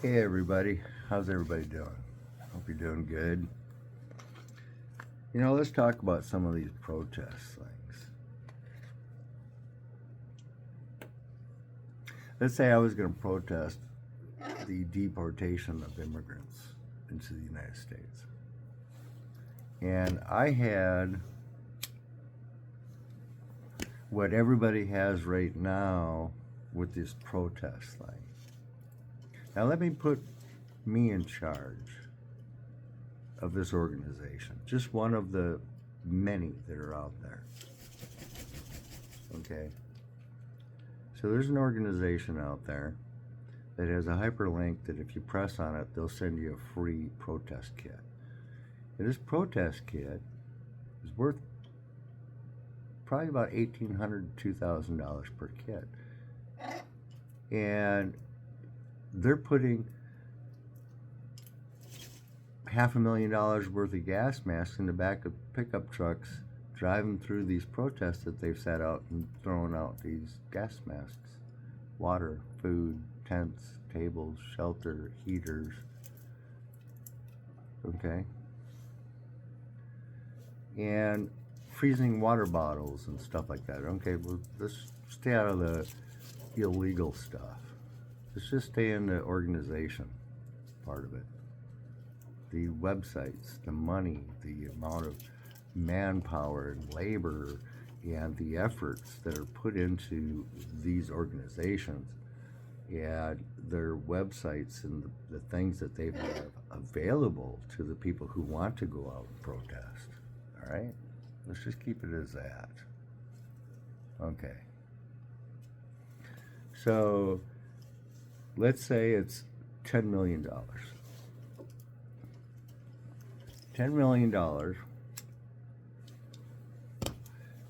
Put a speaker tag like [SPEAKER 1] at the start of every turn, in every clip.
[SPEAKER 1] Hey everybody, how's everybody doing? Hope you're doing good. Let's talk about some of these protest things. Let's say I was going to protest the deportation of immigrants into the United States. And I had what everybody has right now with this protest thing. Now let me put me in charge of this organization, just one of the many that are out there. Okay, so there's an organization out there that has a hyperlink that if you press on it, they'll send you a free protest kit. And this protest kit is worth probably about $1,800 to $2,000 per kit. And they're putting $500,000 worth of gas masks in the back of pickup trucks, driving through these protests that they've set out and throwing out these gas masks. Water, food, tents, tables, shelter, heaters. Okay? And freezing water bottles and stuff like that. Okay, well, let's stay out of the illegal stuff. Let's just stay in the organization part of it. The websites, the money, the amount of manpower and labor and the efforts that are put into these organizations and their websites and the things that they have available to the people who want to go out and protest. All right? Let's just keep it as that. Okay. So let's say it's $10 million. $10 million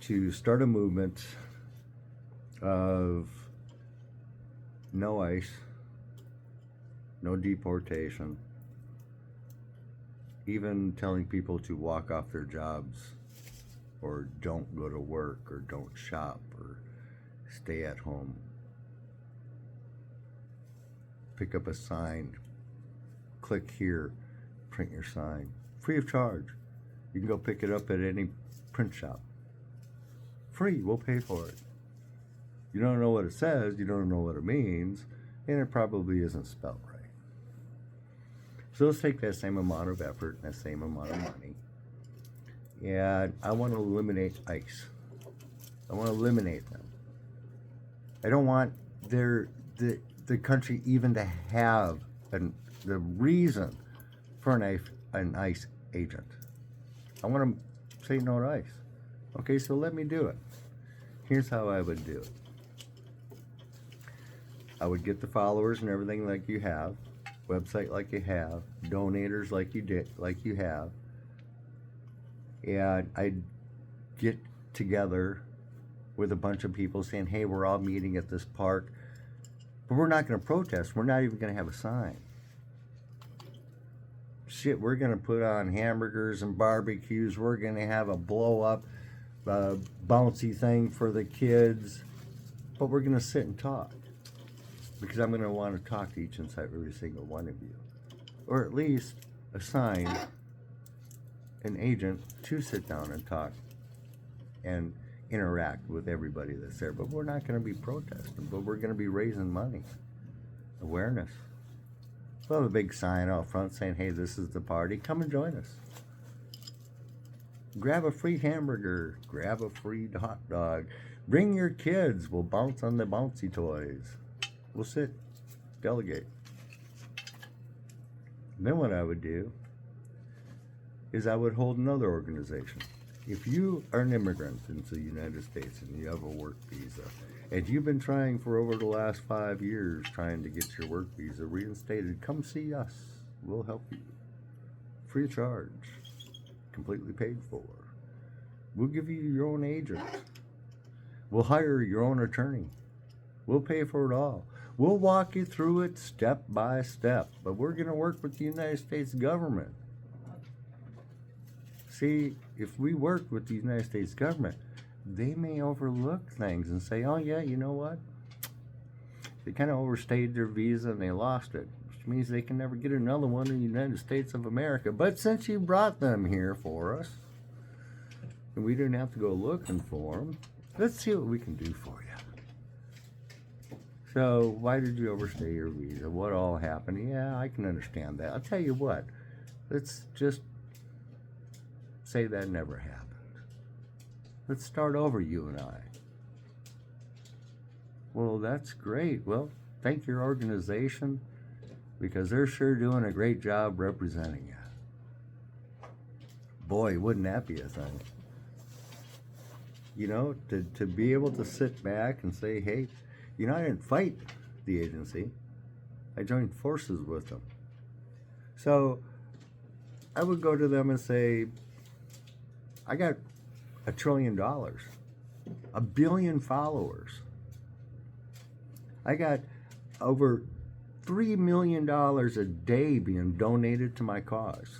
[SPEAKER 1] to start a movement of no ICE, no deportation, even telling people to walk off their jobs or don't go to work or don't shop or stay at home. Pick up a sign, click here, print your sign. Free of charge. You can go pick it up at any print shop. Free, we'll pay for it. You don't know what it says, you don't know what it means, and it probably isn't spelled right. So let's take that same amount of effort and that same amount of money. And I want to eliminate ICE. I want to eliminate them. I don't want the country even to have the reason for an ICE agent. I want to say no to ICE. Okay, so let me do it. Here's how I would do it. I would get the followers and everything like you have, website like you have, donators like you have, and I'd get together with a bunch of people saying, hey, we're all meeting at this park, but we're not going to protest. We're not even going to have a sign. Shit, we're going to put on hamburgers and barbecues. We're going to have a blow-up bouncy thing for the kids. But we're going to sit and talk. Because I'm going to want to talk to each and every single one of you. Or at least assign an agent to sit down and talk and interact with everybody that's there. But we're not going to be protesting. But we're going to be raising money. Awareness. We'll have a big sign out front saying, hey, this is the party. Come and join us. Grab a free hamburger. Grab a free hot dog. Bring your kids. We'll bounce on the bouncy toys. We'll sit. Delegate. Then what I would do is I would hold another organization. If you are an immigrant into the United States and you have a work visa, and you've been trying for over the last 5 years trying to get your work visa reinstated, come see us. We'll help you. Free of charge. Completely paid for. We'll give you your own agent. We'll hire your own attorney. We'll pay for it all. We'll walk you through it step by step. But we're going to work with the United States government. See, if we work with the United States government, they may overlook things and say, oh yeah, you know what? They kind of overstayed their visa and they lost it. which means they can never get another one in the United States of America. But since you brought them here for us, and we didn't have to go looking for them, let's see what we can do for you. So, why did you overstay your visa? What all happened? Yeah, I can understand that. I'll tell you what, let's just say that never happened. Let's start over, you and I. Well, that's great. Well, thank your organization, because they're sure doing a great job representing you. Boy, wouldn't that be a thing? You know, to be able to sit back and say, hey, you know, I didn't fight the agency. I joined forces with them. So I would go to them and say, I got $1 trillion, 1 billion followers. I got over $3 million a day being donated to my cause.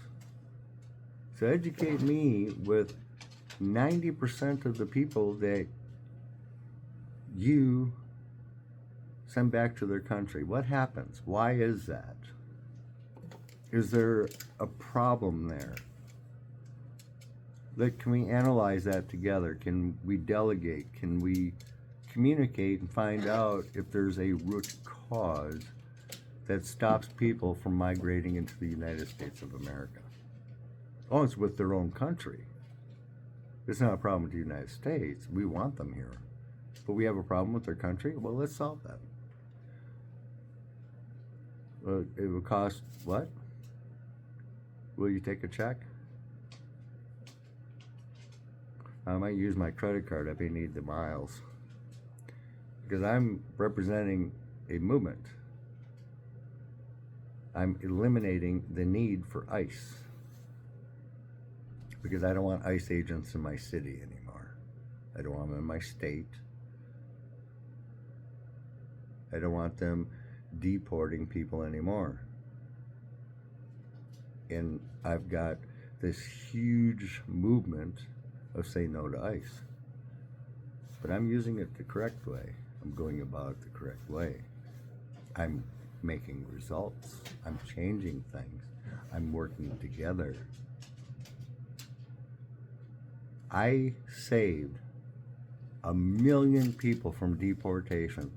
[SPEAKER 1] So educate me with 90% of the people that you send back to their country. What happens? Why is that? Is there a problem there? Can we analyze that together? Can we delegate? Can we communicate and find out if there's a root cause that stops people from migrating into the United States of America? Oh, it's with their own country. It's not a problem with the United States. We want them here. But we have a problem with their country? Well, let's solve that. It would cost what? Will you take a check? I might use my credit card if I need the miles. Because I'm representing a movement. I'm eliminating the need for ICE. Because I don't want ICE agents in my city anymore. I don't want them in my state. I don't want them deporting people anymore. And I've got this huge movement of say no to ICE. But I'm using it the correct way. I'm going about it the correct way. I'm making results. I'm changing things. I'm working together. I saved 1 million people from deportation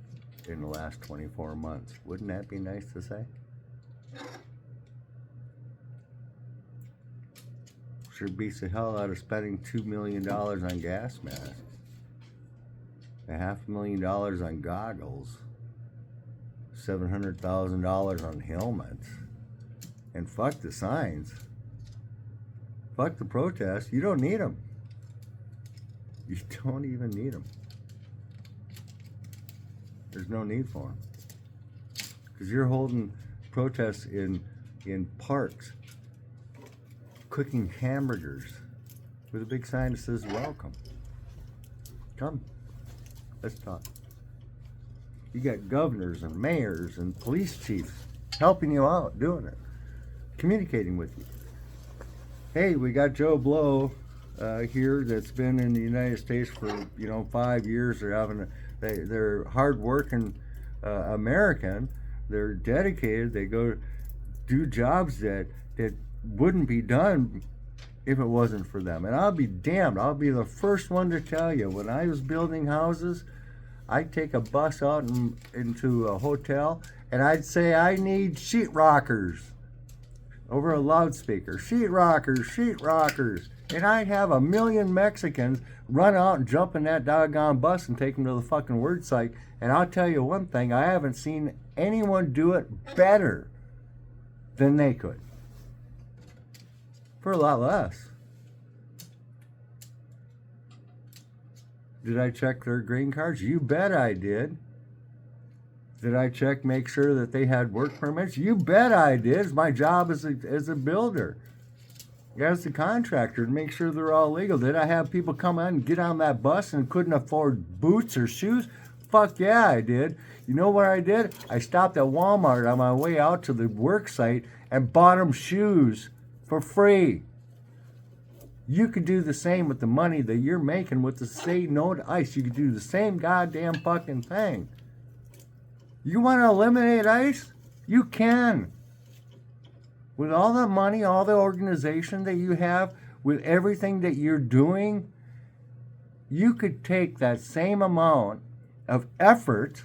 [SPEAKER 1] in the last 24 months. Wouldn't that be nice to say? Sure beats the hell out of spending $2 million on gas masks. $500,000 on goggles. $700,000 on helmets. And fuck the signs. Fuck the protests. You don't need them. You don't even need them. There's no need for them. Because you're holding protests in parks, cooking hamburgers with a big sign that says welcome. Come, let's talk. You got governors and mayors and police chiefs helping you out, doing it, communicating with you. Hey, we got Joe Blow here that's been in the United States for 5 years. They're hard-working American. They're dedicated. They go do jobs that wouldn't be done if it wasn't for them. And I'll be damned. I'll be the first one to tell you, when I was building houses, I'd take a bus out into a hotel, and I'd say, I need sheetrockers over a loudspeaker. Sheetrockers, sheetrockers. And I'd have 1 million Mexicans run out and jump in that doggone bus and take them to the fucking word site. And I'll tell you one thing, I haven't seen anyone do it better than they could. For a lot less. Did I check their green cards? You bet I did. Did I make sure that they had work permits? You bet I did. It's my job as a builder. As a contractor, to make sure they're all legal. Did I have people come in and get on that bus and couldn't afford boots or shoes? Fuck yeah, I did. You know what I did? I stopped at Walmart on my way out to the work site and bought them shoes for free. You could do the same with the money that you're making with the say no to ICE. You could do the same goddamn fucking thing. You want to eliminate ICE? You can. With all the money, all the organization that you have, with everything that you're doing, you could take that same amount of effort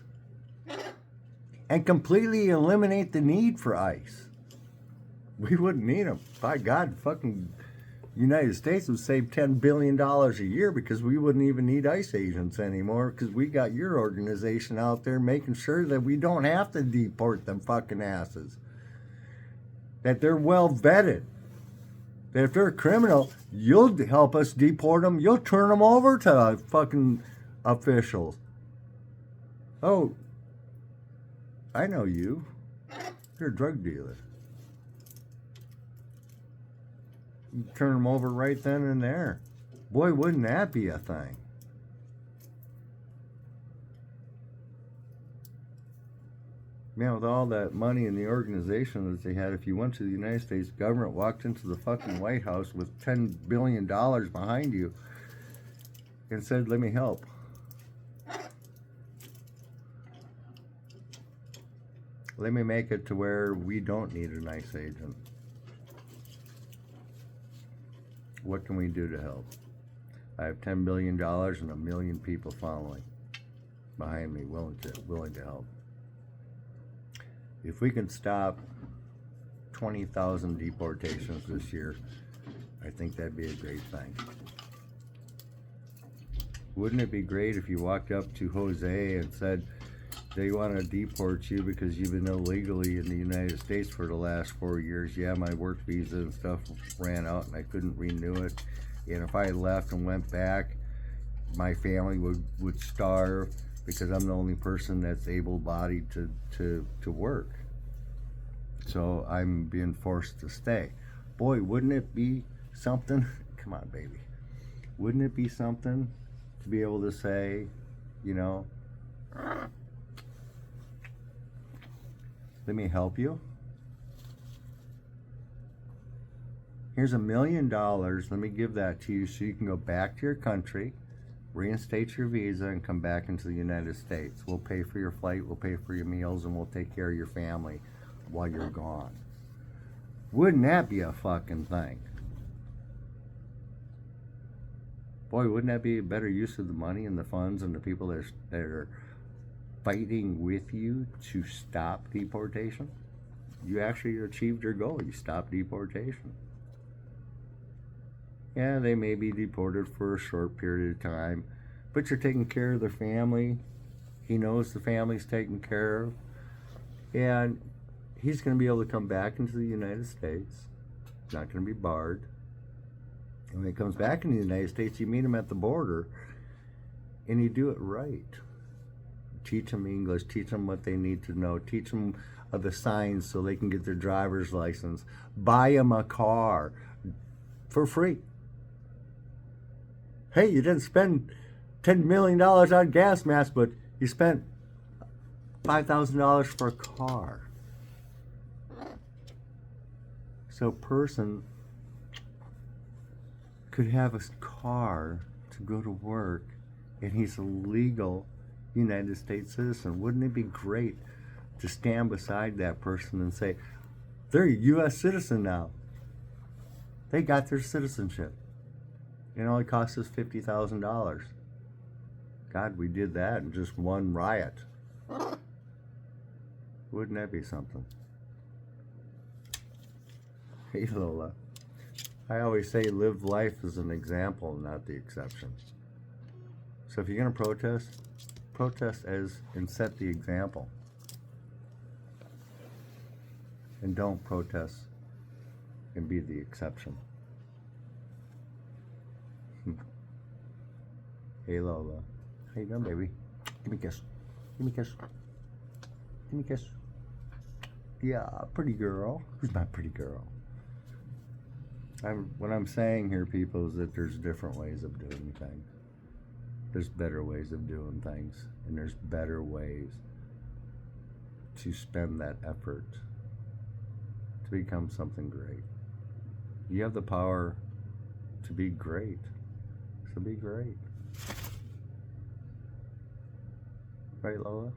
[SPEAKER 1] and completely eliminate the need for ICE. We wouldn't need them. By God, fucking United States would save $10 billion a year because we wouldn't even need ICE agents anymore because we got your organization out there making sure that we don't have to deport them fucking asses. That they're well vetted. That if they're a criminal, you'll help us deport them. You'll turn them over to fucking officials. Oh, I know you. You're a drug dealer. You turn them over right then and there. Boy, wouldn't that be a thing? Man, with all that money in the organization that they had, if you went to the United States government, walked into the fucking White House with $10 billion behind you and said, let me help. Let me make it to where we don't need an ICE agent. What can we do to help? I have $10 billion and 1 million people following behind me, willing to help. If we can stop 20,000 deportations this year, I think that'd be a great thing. Wouldn't it be great if you walked up to Jose and said, they want to deport you because you've been illegally in the United States for the last 4 years. Yeah, my work visa and stuff ran out and I couldn't renew it. And if I left and went back, my family would starve because I'm the only person that's able-bodied to work. So I'm being forced to stay. Boy, wouldn't it be something? Come on, baby. Wouldn't it be something to be able to say, you know, let me help you. Here's $1 million. Let me give that to you so you can go back to your country, reinstate your visa, and come back into the United States. We'll pay for your flight, we'll pay for your meals, and we'll take care of your family while you're gone. Wouldn't that be a fucking thing? Boy, wouldn't that be a better use of the money and the funds and the people that are fighting with you to stop deportation? You actually achieved your goal. You stopped deportation. Yeah, they may be deported for a short period of time, but you're taking care of their family. He knows the family's taken care of, and he's going to be able to come back into the United States. Not going to be barred. And when he comes back into the United States, you meet him at the border, and you do it right. Teach them English, teach them what they need to know, teach them the signs so they can get their driver's license. Buy them a car for free. Hey, you didn't spend $10 million on gas masks, but you spent $5,000 for a car. So a person could have a car to go to work, and he's a legal United States citizen. Wouldn't it be great to stand beside that person and say, they're a U.S. citizen now. They got their citizenship. It only cost us $50,000. God, we did that in just one riot. Wouldn't that be something? Hey, Lola. I always say live life as an example, not the exception. So if you're going to protest as and set the example. And don't protest and be the exception. Hey Lola. How you doing, baby? Give me a kiss. Give me a kiss. Give me a kiss. Yeah, pretty girl. Who's my pretty girl? What I'm saying here, people, is that there's different ways of doing things. There's better ways of doing things, and there's better ways to spend that effort to become something great. You have the power to be great, so be great. Right, Lola?